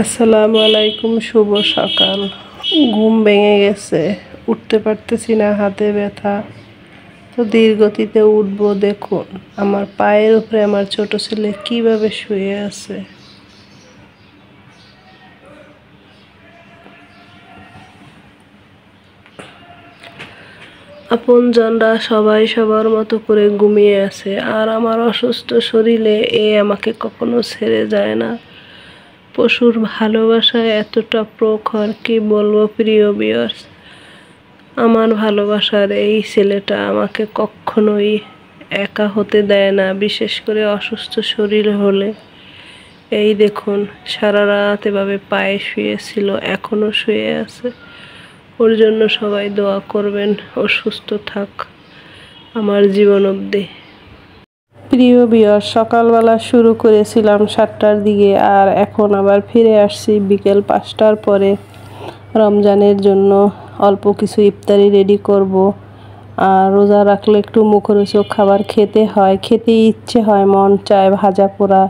আসসালামু আলাইকুম, শুভ সকাল। ঘুম ভেঙে গেছে, উঠতে পারতেছি না, হাতে ব্যথা। তো ধীর গতিতে উঠবো। দেখুন আমার পায়ের উপরে আমার ছোট ছেলে কিভাবে শুয়ে আছে। আপনজনরা সবাই সবার মতো করে ঘুমিয়ে আছে, আর আমার অসুস্থ শরীরে আমাকে কখনো ছেড়ে যায় না। পশুর ভালোবাসায় এতটা প্রখর, কি বলবো প্রিয় ভিউয়ার্স। আমার ভালোবাসার এই ছেলেটা আমাকে কখনোই একা হতে দেয় না, বিশেষ করে অসুস্থ শরীর হলে। এই দেখুন সারা রাত এভাবে পায়ে শুয়েছিল, এখনো শুয়ে আছে। ওর জন্য সবাই দোয়া করবেন, ও সুস্থ থাক আমার জীবন অবধি। প্রিয় ভিউয়ার্স, সকালবেলা শুরু করেছিলাম 7টার দিকে, আর এখন আবার ফিরে আসছি বিকেল 5টার পরে। রমজানের জন্য অল্প কিছু ইফতারি রেডি করব। আর রোজা রাখলে একটু মুখরোচক খাবার খেতে হয়, খেতে ইচ্ছে হয়, মন চায় ভাজা পোড়া।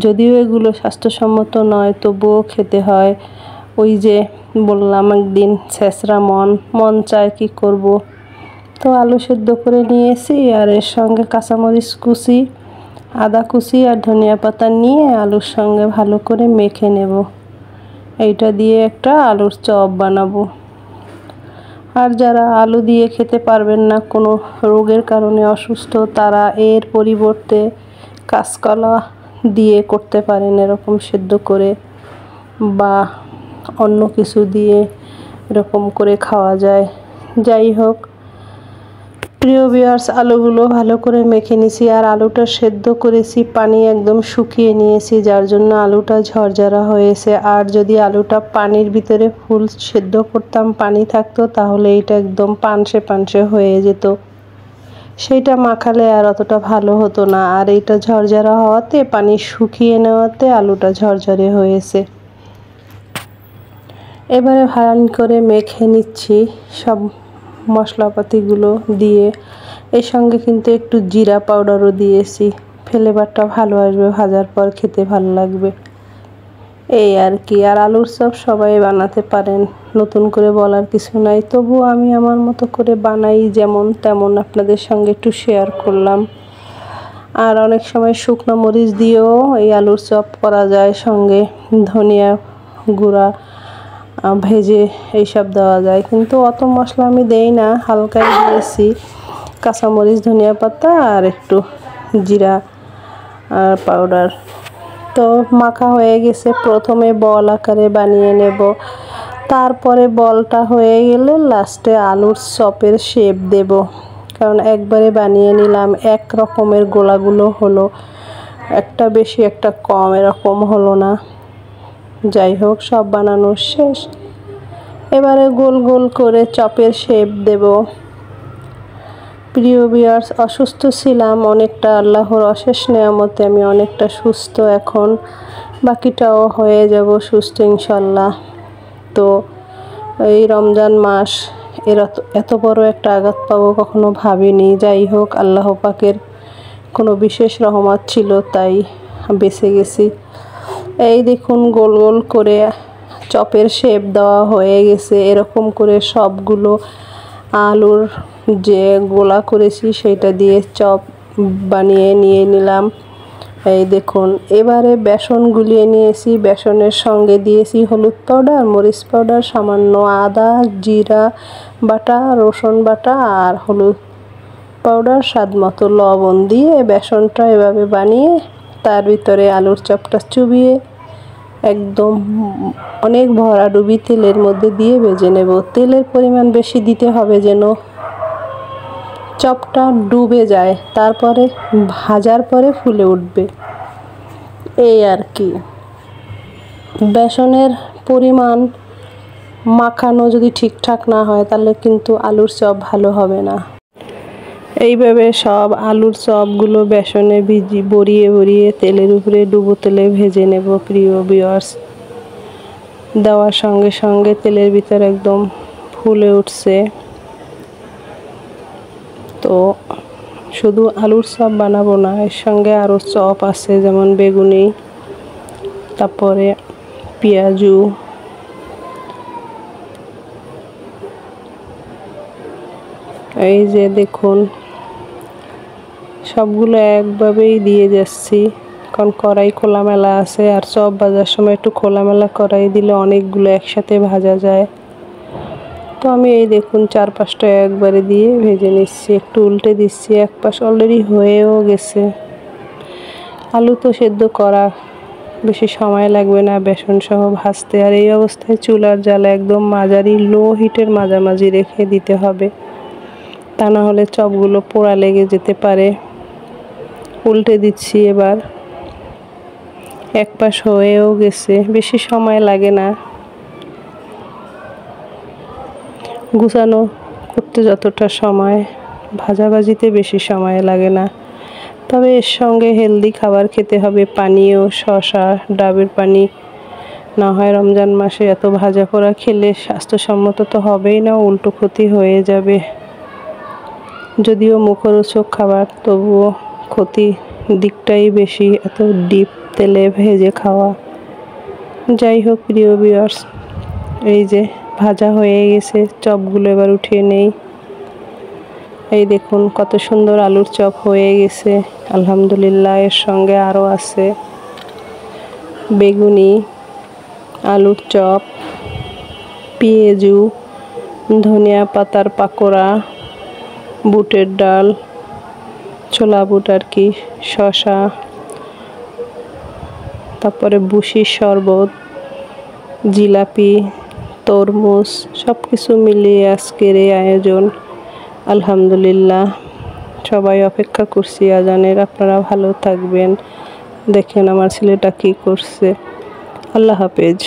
যদিও এগুলো স্বাস্থ্যসম্মত নয়, তবুও খেতে হয়। ওই যে বললাম একদিন ছেঁচড়া মন চায়, কি করব। তো আলু সেদ্ধ করে নিয়েছি, আর এর সঙ্গে কাঁচামরিচ কুচি, আদা কুচি আর ধনিয়া পাতা নিয়ে আলুর সঙ্গে ভালো করে মেখে নেব। এইটা দিয়ে একটা আলুর চপ বানাবো। আর যারা আলু দিয়ে খেতে পারবেন না, কোনো রোগের কারণে অসুস্থ, তারা এর পরিবর্তে কাঁচকলা দিয়ে করতে পারেন, এরকম সেদ্ধ করে, বা অন্য কিছু দিয়ে এরকম করে খাওয়া যায়। যাই হোক প্রিয় ভিউয়ার্স, আলুগুলো ভালো করে মেখে নিয়েছি, আর আলুটা সেদ্ধ করেছি, পানি একদম শুকিয়ে নিয়েছি, যার জন্য আলুটা ঝরঝরা হয়েছে। আর যদি আলুটা পানির ভিতরে ফুল সেদ্ধ করতাম, পানি থাকতো, তাহলে এটা একদম পানসে পানসে হয়ে যেত, সেইটা মাখালে আর অতটা ভালো হতো না। আর এইটা ঝরঝরা হওয়াতে, পানি শুকিয়ে নেওয়াতে আলুটা ঝরঝরে হয়েছে। এবারে ভালো করে মেখে নিচ্ছি সব মশলাপাতিগুলো দিয়ে। এর সঙ্গে কিন্তু একটু জিরা পাউডারও দিয়েছি, ফ্লেভারটা ভালো আসবে, ভাজার পর খেতে ভালো লাগবে, এই আর কি। আর আলুর চপ সবাই বানাতে পারেন, নতুন করে বলার কিছু নাই। তবুও আমি আমার মতো করে বানাই, যেমন তেমন আপনাদের সঙ্গে একটু শেয়ার করলাম। আর অনেক সময় শুকনো মরিচ দিয়েও এই আলুর চপ করা যায়, সঙ্গে ধনিয়া গুঁড়া ভেজে এইসব দেওয়া যায়, কিন্তু অত মশলা আমি দেই না, হালকাই দিয়েছি কাঁচামরিচ, ধনিয়া পাতা আর একটু জিরা আর পাউডার। তো মাখা হয়ে গেছে, প্রথমে বল আকারে বানিয়ে নেব, তারপরে বলটা হয়ে গেলে লাস্টে আলুর চপের শেপ দেব। কারণ একবারে বানিয়ে নিলাম, এক রকমের গোলাগুলো হলো, একটা বেশি একটা কম, এরকম হলো না। যাই হোক সব বানানো শেষ, এবারে গোল গোল করে চপের শেপ দেব। প্রিয় ভিউয়ার্স, অসুস্থ ছিলাম অনেকটা, আল্লাহর অশেষ নেয়ামতে আমি অনেকটা সুস্থ এখন, বাকিটাও হয়ে যাব সুস্থ ইনশাল্লাহ। তো এই রমজান মাস এত বড় একটা আঘাত পাবো কখনো ভাবিনি। যাই হোক আল্লাহ পাকের কোনো বিশেষ রহমত ছিল, তাই বেঁচে গেছি। এই দেখুন গোল গোল করে চপের শেপ দেওয়া হয়ে গেছে। এরকম করে সবগুলো আলুর যে গোলা করেছি সেটা দিয়ে চপ বানিয়ে নিয়ে নিলাম। এই দেখুন এবারে বেসন গুলিয়ে নিয়েছি, বেসনের সঙ্গে দিয়েছি হলুদ পাউডার, মরিচ পাউডার, সামান্য আদা জিরা বাটা, রসুন বাটা আর হলুদ পাউডার, স্বাদ মতো লবণ দিয়ে বেসনটা এভাবে বানিয়ে তার ভিতরে আলুর চপটা চুবিয়ে একদম অনেক ভরাডুবি তেলের মধ্যে দিয়ে ভেজে নেব। তেলের পরিমাণ বেশি দিতে হবে যেন চপটা ডুবে যায়, তারপরে ভাজার পরে ফুলে উঠবে, এই আর কি। বেসনের পরিমাণ মাখানো যদি ঠিকঠাক না হয়, তাহলে কিন্তু আলুর চপ ভালো হবে না। এইভাবে সব আলুর চপগুলো বেসনে বড়িয়ে বড়িয়ে তেলের উপরে ডুবো তেলে ভেজে নেব। প্রিয় ভিউয়ার্স, দেওয়ার সঙ্গে সঙ্গে তেলের ভিতর একদম ফুলে উঠছে। তো শুধু আলুর চপ বানাবো না, এর সঙ্গে আরও চপ আছে, যেমন বেগুনি, তারপরে পেঁয়াজু, এই যে দেখুন সবগুলো একভাবেই দিয়ে যাচ্ছি, কারণ কড়াই খোলামেলা আছে, আর চপ ভাজার সময় একটু খোলামেলা কড়াই দিলে অনেকগুলো একসাথে ভাজা যায়। তো আমি এই দেখুন 4-5টা একবারে দিয়ে ভেজে নিচ্ছি, একটু উল্টে দিচ্ছি, এক পাশ অলরেডি হয়েও গেছে। আলু তো সেদ্ধ করা বেশি সময় লাগবে না বেসন সহ ভাজতে। আর এই অবস্থায় চুলার জাল একদম মাঝারি লো হিটের মাঝামাঝি রেখে দিতে হবে, তা না হলে চপগুলো পোড়া লেগে যেতে পারে। উল্টে দিচ্ছি এবার, এক পাশ হয়েও গেছে, বেশি সময় লাগে না। গুছানো করতে যতটা সময়, ভাজাভাজিতে বেশি সময় লাগে না। তবে এর সঙ্গে হেলদি খাবার খেতে হবে, পানীয়, শসা, ডাবের পানি। না হয় রমজান মাসে এত ভাজা পোড়া খেলে স্বাস্থ্যসম্মত তো হবেই না, উল্টো ক্ষতি হয়ে যাবে। যদিও মুখরোচক খাবার, তবুও ক্ষতি দিকটাই বেশি, এত ডিপ তেলে ভেজে খাওয়া। যাই হোক প্রিয় ভিউয়ার্স, এই যে ভাজা হয়ে গেছে, চপগুলো এবার উঠিয়ে নেই। এই দেখুন কত সুন্দর আলুর চপ হয়ে গেছে আলহামদুলিল্লাহ। এর সঙ্গে আরও আছে বেগুনি, আলুর চপ, পেঁয়াজু, ধনিয়া পাতার পাকোড়া, বুটের ডাল, ছোলা বুট আর কি, শসা, তারপরে বুশির শরবত, জিলাপি, তরমুজ, সব কিছু মিলিয়ে আজকের এই আয়োজন আলহামদুলিল্লাহ। সবাই অপেক্ষা করছি আজানের। আপনারা ভালো থাকবেন। দেখেন আমার ছেলেটা কি করছে। আল্লাহ হাফেজ।